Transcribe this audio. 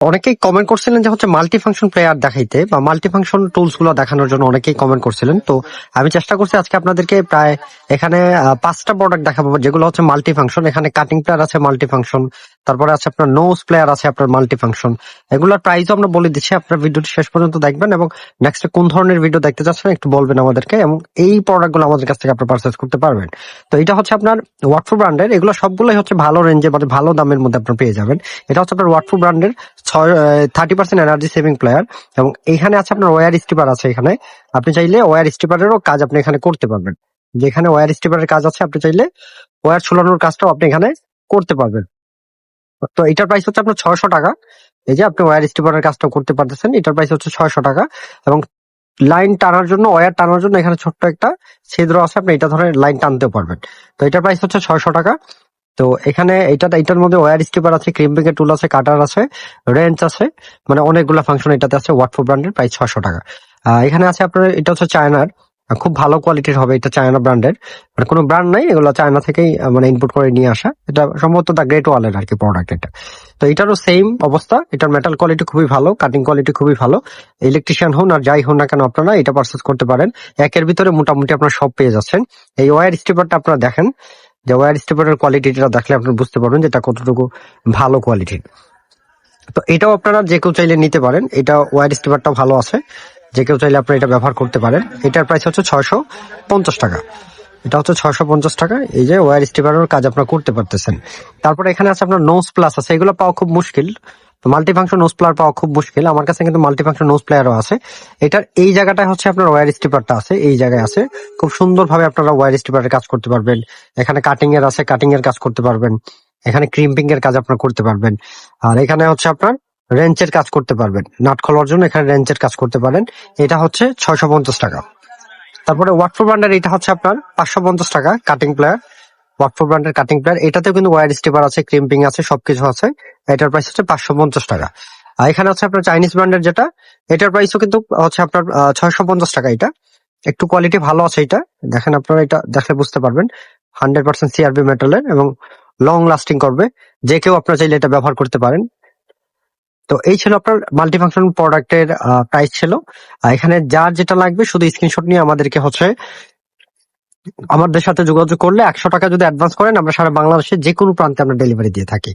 অনেকেই কমেন্ট করছিলেন যে হচ্ছে মাল্টি ফাংশন প্লেয়ার দেখাইতে বা মাল্টি ফাংশন টুলস গুলো দেখানোর জন্য অনেকেই কমেন্ট করছিলেন। তো আমি চেষ্টা করছি আজকে আপনাদেরকে প্রায় এখানে 5টা প্রোডাক্ট দেখাবো যেগুলো হচ্ছে মাল্টি ফাংশন। এখানে কাটিং প্লেয়ার আছে মাল্টি ফাংশন, তারপরে আছে আপনার নোজ প্লেয়ার আছে আপনার মাল্টি ফাংশন। এগুলোর প্রাইসও আমরা বলে দিচ্ছি, আপনার ভিডিওটি শেষ পর্যন্ত দেখবেন এবং নেক্সট কোন ধরনের ভিডিও দেখতে চাচ্ছেন একটু বলবেন আমাদেরকে, এবং এই প্রোডাক্ট গুলো আমাদের কাছ থেকে আপনার পারচেজ করতে পারবেন। তো এটা হচ্ছে আপনার ওয়াটফু ব্র্যান্ডের, এগুলো সবগুলোই হচ্ছে ভালো রেঞ্জে মানে ভালো দামের মধ্যে আপনার পেয়ে যাবেন। এটা হচ্ছে আপনার ওয়াটফু ব্র্যান্ডের 30% এনার্জি সেভিং প্লেয়ার, এবং এখানে আছে আপনার ওয়্যার স্টিপার আছে। এখানে আপনি চাইলে ওয়্যার স্টিপারেরও কাজ আপনি এখানে করতে পারবেন। যেখানে ওয়্যার স্টিপারের কাজ আছে আপনি চাইলে ওয়্যার ঝুলানোর কাজটাও আপনি এখানে করতে পারবেন। তো এটার প্রাইস হচ্ছে আপনার 600 টাকা। এই যে আপনি ওয়্যার স্টিপারের কাজটা করতে পারতেছেন, এটার প্রাইস হচ্ছে 600 টাকা। এবং লাইন টানার জন্য, ওয়্যার টানার জন্য এখানে ছোট্ট একটা ছিদ্র আছে, আপনি এটা ধরে লাইন টানতেও পারবেন। তো এটার প্রাইস হচ্ছে 600 টাকা। তো এখানে এটার মধ্যে ওয়্যার স্টিপার আছে, ক্রিম্পিং এর টুল আছে, কাটার আছে, রেঞ্চ আছে, মানে অনেকগুলো ফাংশন এটাতে আছে। ওয়াটফো ব্র্যান্ডের প্রাইস 600 টাকা। এখানে আছে আপনার, এটা হচ্ছে চায়নার, খুব ভালো কোয়ালিটির হবে এটা, চায়না ব্র্যান্ডের, মানে কোনো ব্র্যান্ড নাই, এগুলো চায়না থেকেই মানে ইনপুট করে নিয়ে আসা। এটা সম্ভবত দা গ্রেট ওয়ালের আর কি প্রোডাক্ট এটা। তো এটারও সেম অবস্থা, এটার মেটাল কোয়ালিটি খুবই ভালো, কাটিং কোয়ালিটি খুবই ভালো। ইলেকট্রিশিয়ান হন আর যাই হন না কেন আপনারা এটা পারচেজ করতে পারেন। একের ভিতরে মোটামুটি আপনারা সব পেয়ে যাচ্ছেন। এই ওয়্যার স্টিপারটা আপনারা দেখেন, যে ওয়্যার স্টিপারের কোয়ালিটিটা দেখলে আপনি বুঝতে পারবেন যে এটা কতটুকু ভালো কোয়ালিটির। তো এটাও আপনারা যে কেউ চাইলে নিতে পারেন, এটা ওয়্যার স্টিপারটাও ভালো আছে, যে কেউ চাইলে আপনারা এটা ব্যবহার করতে পারেন। এটার প্রাইস হচ্ছে 650 টাকা। এটা হচ্ছে 650 টাকা। এই যে ওয়্যার স্টিপারের কাজ আপনারা করতে পারতেছেন। তারপরে এখানে আছে আপনার নোজ প্লাস আছে, এগুলো পাওয়া খুব মুশকিল। মাল্টি ফাংশন নোজ প্লেয়ার পাওয়া খুব মুশকিল, আমার কাছে কিন্তু মাল্টি ফাংশন নোজ প্লেয়ারও আছে। এটার এই জায়গাটায় হচ্ছে আপনার ওয়্যার স্টিপারটা আছে, এই জায়গায় আছে। খুব সুন্দরভাবে আপনারা ওয়্যার স্টিপারের কাজ করতে পারবেন। এখানে কাটিং এর আছে, কাটিং এর কাজ করতে পারবেন। এখানে ক্রিম্পিং এর কাজ আপনারা করতে পারবেন। আর এখানে হচ্ছে আপনার রেঞ্চের কাজ করতে পারবেন, নাট খোলার জন্য এখানে রেঞ্চের কাজ করতে পারেন। এটা হচ্ছে 650 টাকা। তারপরে ওয়াটফো ব্র্যান্ডের এটা হচ্ছে আপনার 550 টাকা, কাটিং প্লেয়ার। ওয়াটফো ব্র্যান্ডের কাটিং প্লেয়ার, এটাতেও কিন্তু ওয়্যার স্টিপার আছে, ক্রিম্পিং আছে, সবকিছু আছে। এটার প্রাইস হচ্ছে 550 টাকা। আর এখানে হচ্ছে আপনার চাইনিজ ব্র্যান্ডের যেটা, এটার প্রাইসও কিন্তু হচ্ছে আপনার 650 টাকা। এটা একটু কোয়ালিটি ভালো আছে। এটা দেখেন, আপনারা এটা দেখলে বুঝতে পারবেন 100% সিআরবি মেটালের এবং লং লাস্টিং করবে। যে কেউ আপনারা চাইলে এটা ব্যবহার করতে পারেন। তো এই ছিল আপনার মাল্টিফাংশন প্রোডাক্টের প্রাইস ছিল। এখানে যার যেটা লাগবে শুধু স্ক্রিনশট নিয়ে আমাদেরকে হচ্ছে আমাদের সাথে যোগাযোগ করলে 100 টাকা যদি অ্যাডভান্স করেন, আমরা সারা বাংলাদেশে যে কোনো প্রান্তে আমরা ডেলিভারি দিয়ে থাকি।